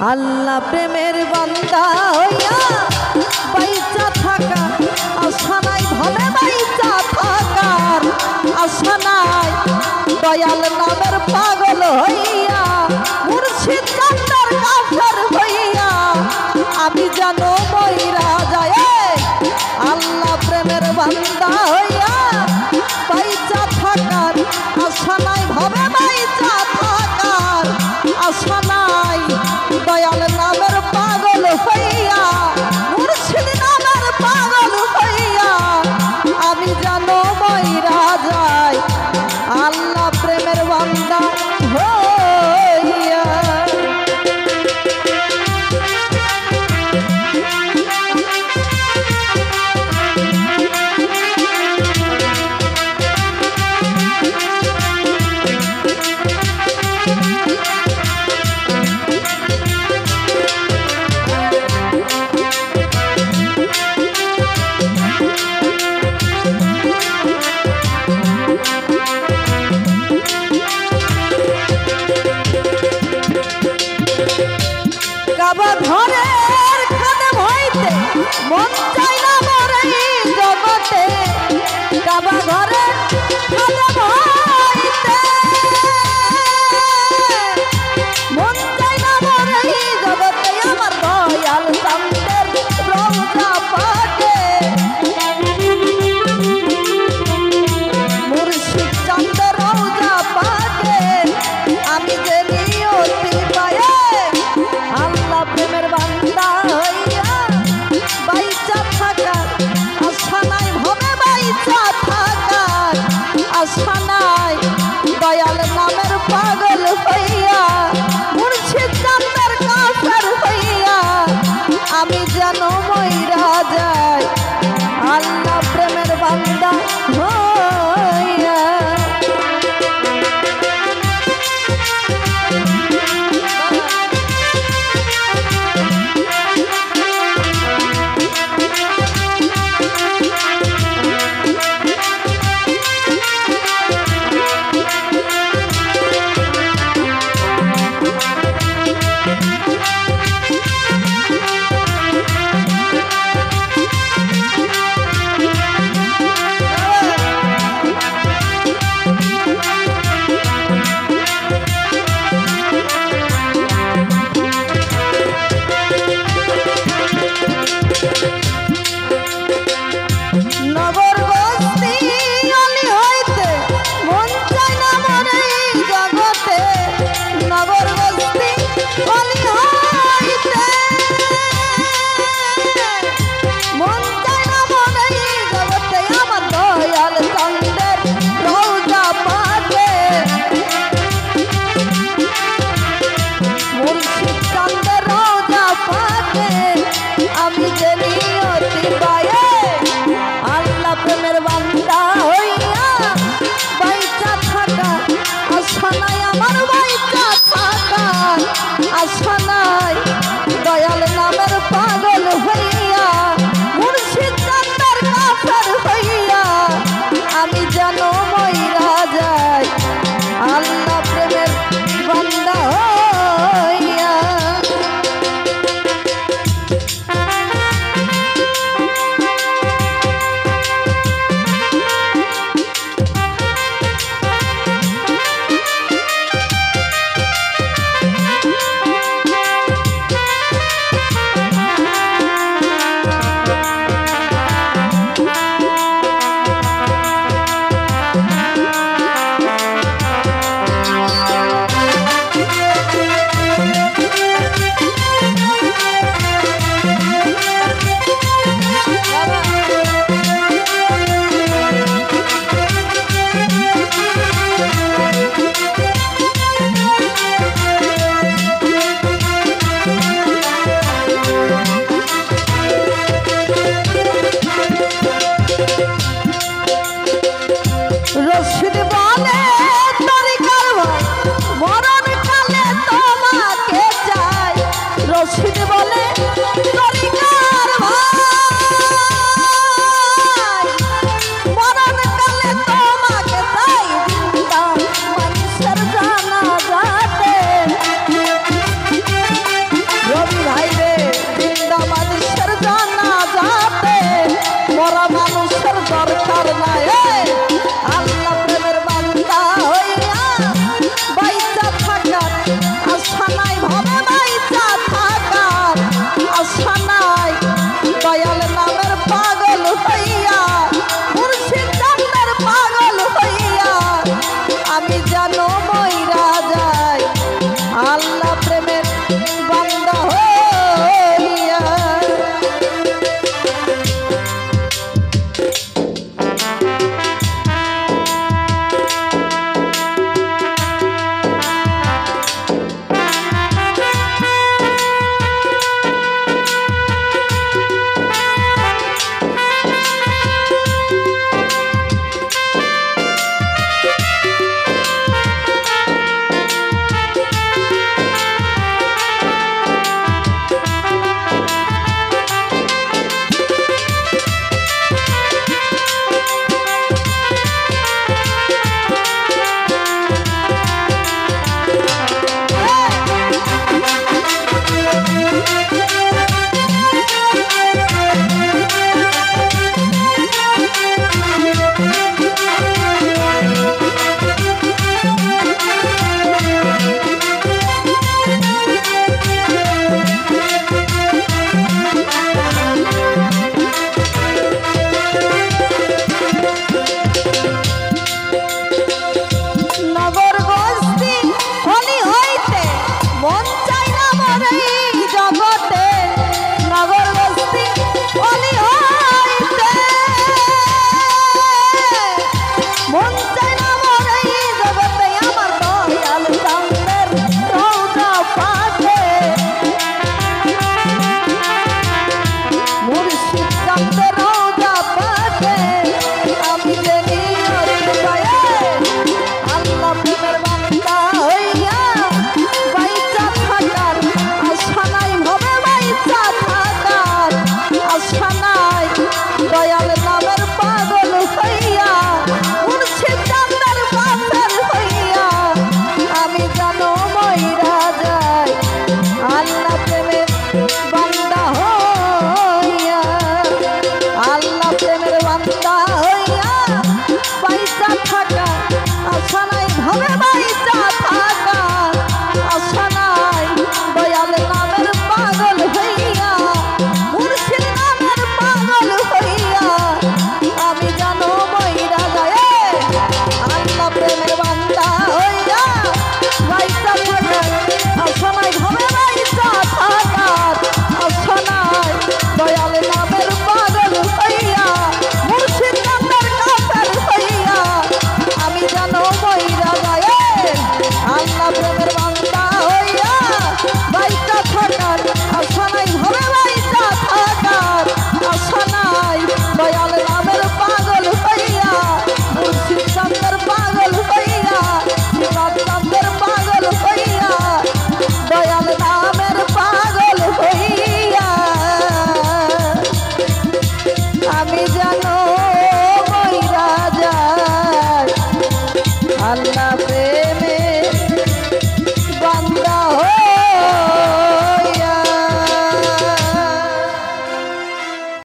আল্লাহ প্রেমের বান্দা হইয়া বাইচা থাকা আশা নাই, ভাবে বাইচা থাকার আশা নাই। দয়াল নামের পাগল হইয়া মুর্শিদ কান্দার কাফের হইয়া আমি জানো মইরা যায়। আল্লাহ প্রেমের বান্দা হইয়া বাইচা থাকার আশা নাই, ভাবে বাইচা থাকার আশা নাই। দয়াল নামের পাগল হইয়া মুর্শিদ নামের পাগল হইয়া আমি জানো মইরা যাই। আল্লাহ প্রেমের বান্দা হইয়া কাবা ঘরের খাদেম হইতে মন চাই না মোর এই জগতে। কাবা ঘরের খাদেম হইতে মন চাই না মোর এই জগতে। আমার দয়াল চাঁদের রওজা পাকে মুর্শিদ চাঁদের রওজা পাকে আমি যে নিয়তি পায়ে। আল্লাহ প্রেমের বান্দা হইয়া বাইচা থাকার আশা নাই, ভাবে বাইচা থাকার আশা নাই। দয়াল নামের পাগল হইয়া মুর্শিদ চাঁদের কাফের হইয়া আমি যেন মইরা যাই। আল্লাহ প্রেমের বান্দা হইয়া আশা নাই। দয়াল নামের পাগল হইয়া মুর্শিদ চাঁদের কাফের হইয়া আমি যেন মইরা যাই। আল্লাহ প্রেমের বান্দা হইয়া আমার এই জগতে